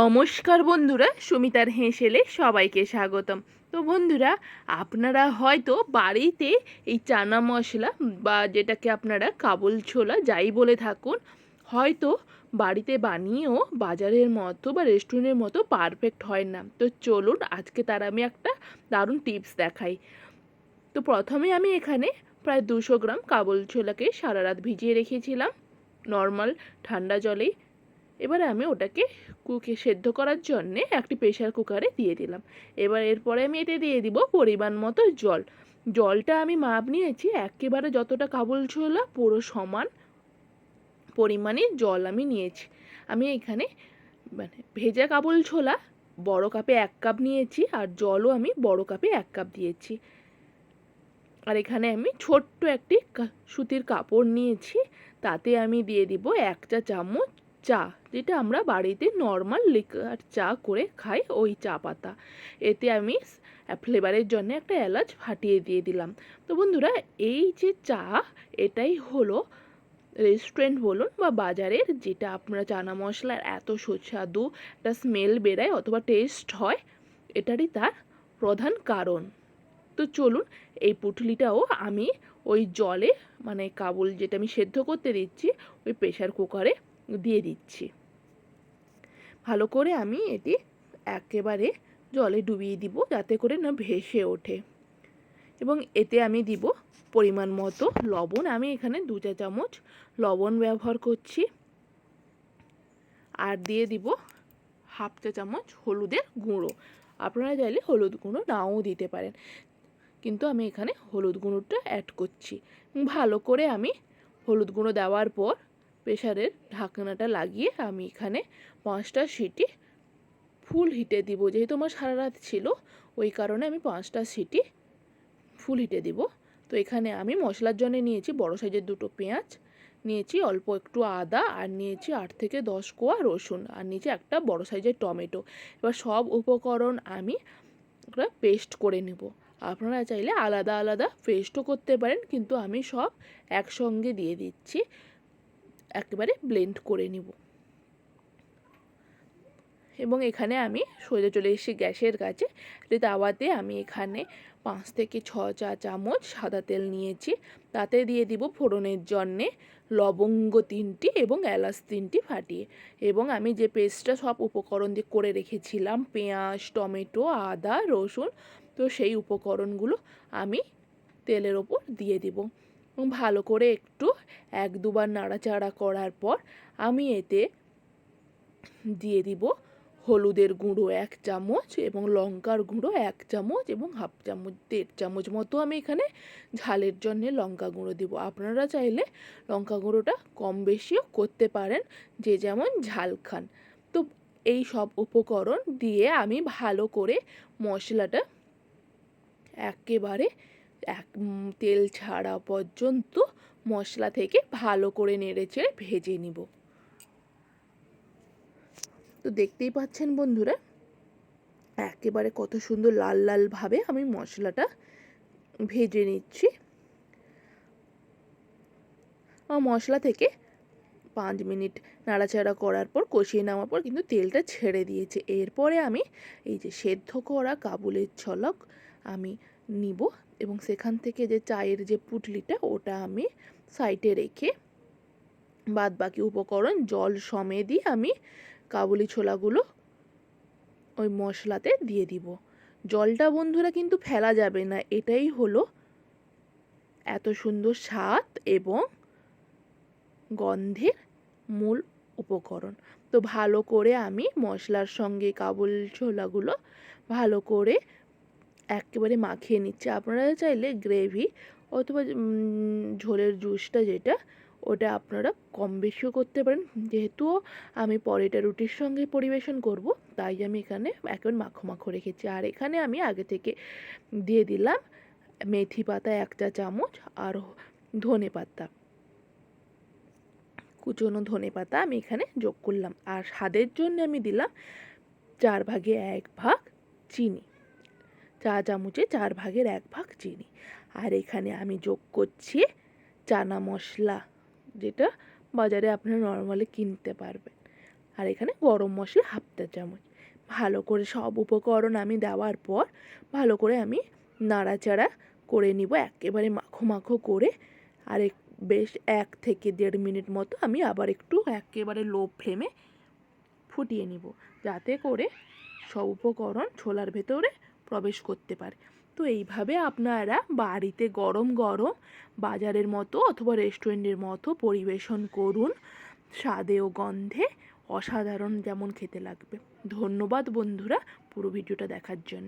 নমস্কার বন্ধুরা, সুমিতার হেঁসেলে সবাইকে স্বাগতম। তো বন্ধুরা, আপনারা হয়তো বাড়িতে এই চানা মশলা বা যেটাকে আপনারা কাবুল ছোলা যাই বলে থাকুন, হয়তো বাড়িতে বানিয়েও বাজারের মতো বা রেস্টুরেন্টের মতো পারফেক্ট হয় না। তো চলুন আজকে তার আমি একটা দারুণ টিপস দেখাই। তো প্রথমে আমি এখানে প্রায় 200 গ্রাম কাবুল ছোলাকে সারা রাত ভিজিয়ে রেখেছিলাম নর্মাল ঠান্ডা জলেই। এবারে আমি ওটাকে সেদ্ধ করার জন্যে একটি প্রেশার কুকারে দিয়ে দিলাম। এবার এরপরে আমি এতে দিয়ে দিব পরিমাণ মতো জল। জলটা আমি মাপ নিয়েছি, একেবারে যতটা কাবুল ছোলা পুরো সমান পরিমাণে জল আমি নিয়েছি। আমি এখানে ভেজা কাবুল ছোলা বড় কাপে 1 কাপ নিয়েছি, আর জলও আমি বড় কাপে 1 কাপ দিয়েছি। আর এখানে আমি ছোট্ট একটি সুতির কাপড় নিয়েছি, তাতে আমি দিয়ে দিব 1 চা চামচ চা, যেটা আমরা বাড়িতে নর্মাল লিকার চা করে খাই, ওই চা পাতা। এতে আমি ফ্লেভারের জন্য একটা এলাচ ফাটিয়ে দিয়ে দিলাম। তো বন্ধুরা, এই যে চা, এটাই হলো রেস্টুরেন্ট বলুন বা বাজারের, যেটা আপনারা চানা মশলার এত সুস্বাদু একটা স্মেল বেরায় অথবা টেস্ট হয়, এটারই তার প্রধান কারণ। তো চলুন এই পুঁটলিটাও আমি ওই জলে কাবুল যেটা আমি সেদ্ধ করতে দিচ্ছি ওই প্রেশার কুকারে দিয়ে দিচ্ছি। ভালো করে আমি এটি একেবারে জলে ডুবিয়ে দিব, যাতে করে না ভেসে ওঠে। এবং এতে আমি দিব পরিমাণ মতো লবণ। আমি এখানে 2 চা চামচ লবণ ব্যবহার করছি। আর দিয়ে দিব 1/2 চা চামচ হলুদের গুঁড়ো। আপনারা চাইলে হলুদ গুঁড়ো নাও দিতে পারেন, কিন্তু আমি এখানে হলুদ গুঁড়োটা অ্যাড করছি। ভালো করে আমি হলুদ গুঁড়ো দেওয়ার পর প্রেসারের ঢাকনাটা লাগিয়ে আমি এখানে 5টা সিটি ফুল হিটে দিব। যেহেতু আমার সারা রাত ছিল, ওই কারণে আমি 5টা সিটি ফুল হিটে দিব। তো এখানে আমি মশলার জন্য নিয়েছি বড় সাইজের 2টো পেঁয়াজ, নিয়েছি অল্প একটু আদা, আর নিয়েছি 8 থেকে 10 কোয়া রসুন, আর নিয়েছি একটা বড় সাইজের টমেটো। এবার সব উপকরণ আমি পেস্ট করে নেব। আপনারা চাইলে আলাদা আলাদা পেস্টও করতে পারেন, কিন্তু আমি সব একসঙ্গে দিয়ে দিচ্ছি, একেবারে ব্লেন্ড করে নিব। এবং এখানে আমি সোজা চলে এসেছি গ্যাসের কাছে। তাওয়াতে আমি এখানে 5 থেকে 6 চা চামচ সাদা তেল নিয়েছি, তাতে দিয়ে দিব ফোড়নের জন্যে লবঙ্গ 3টি এবং এলাচ 3টি ফাটিয়ে। এবং আমি যে পেস্টটা সব উপকরণ দিয়ে করে রেখেছিলাম, পেঁয়াজ, টমেটো, আদা, রসুন, তো সেই উপকরণগুলো আমি তেলের ওপর দিয়ে দিব। এবং ভালো করে একটু 1-2 বার নাড়াচাড়া করার পর আমি এতে দিয়ে দিব হলুদের গুঁড়ো 1 চামচ এবং লঙ্কার গুঁড়ো 1 চামচ এবং 1/2 চামচ 1.5 চামচ মতো আমি এখানে ঝালের জন্য লঙ্কা গুঁড়ো দিব। আপনারা চাইলে লঙ্কা গুঁড়োটা কম বেশিও করতে পারেন, যে যেমন ঝাল খান। তো এই সব উপকরণ দিয়ে আমি ভালো করে মশলাটা একেবারে তেল ছাড়া পর্যন্ত মশলা থেকে ভালো করে নেড়েচেড়ে ভেজে নিব। তো দেখতেই পাচ্ছেন বন্ধুরা, একেবারে কত সুন্দর লাল লাল ভাবে আমি মশলাটা ভেজে নিচ্ছি। মশলা থেকে 5 মিনিট নাড়াচাড়া করার পর, কষিয়ে নেওয়ার পর কিন্তু তেলটা ছেড়ে দিয়েছে। এরপরে আমি এই যে সেদ্ধ করা কাবুলের ঝলক আমি নিব, এবং সেখান থেকে যে চায়ের যে পুটলিটা ওটা আমি সাইডে রেখে বাদ বাকি উপকরণ জল সমেত দিয়ে আমি কাবুলি ছোলাগুলো ওই মশলাতে দিয়ে দিব। জলটা বন্ধুরা কিন্তু ফেলা যাবে না, এটাই হলো এত সুন্দর স্বাদ এবং গন্ধের মূল উপকরণ। তো ভালো করে আমি মশলার সঙ্গে কাবুল ছোলাগুলো ভালো করে একেবারে মাখিয়ে নিচ্ছি। আপনারা চাইলে গ্রেভি অথবা ঝোলের জুসটা যেটা, ওটা আপনারা কম বেশিও করতে পারেন। যেহেতু আমি পরেটা রুটির সঙ্গে পরিবেশন করব, তাই আমি এখানে একেবারে মাখো মাখো রেখেছি। আর এখানে আমি আগে থেকে দিয়ে দিলাম মেথি পাতা 1 চা চামচ, আর ধনে পাতা, কুচনো ধনে পাতা আমি এখানে যোগ করলাম। আর স্বাদের জন্য আমি দিলাম 4 ভাগে 1 ভাগ চিনি, চা চামচে 4 ভাগের 1 ভাগ চিনি। আর এখানে আমি যোগ করছি চানা মশলা, যেটা বাজারে আপনারা নর্মালি কিনতে পারবেন। আর এখানে গরম মশলা 1/2 চামচ। ভালো করে সব উপকরণ আমি দেওয়ার পর ভালো করে আমি নাড়াচাড়া করে নিব একেবারে মাখো মাখো করে। আর বেশ 1 থেকে 1.5 মিনিট মতো আমি আবার একটু একেবারে লো ফ্লেমে ফুটিয়ে নিব, যাতে করে সব উপকরণ ছোলার ভেতরে প্রবেশ করতে পারে। তো এইভাবে আপনারা বাড়িতে গরম গরম বাজারের মতো অথবা রেস্টুরেন্টের মতো পরিবেশন করুন, স্বাদে ও গন্ধে অসাধারণ যেমন খেতে লাগবে। ধন্যবাদ বন্ধুরা পুরো ভিডিওটা দেখার জন্য।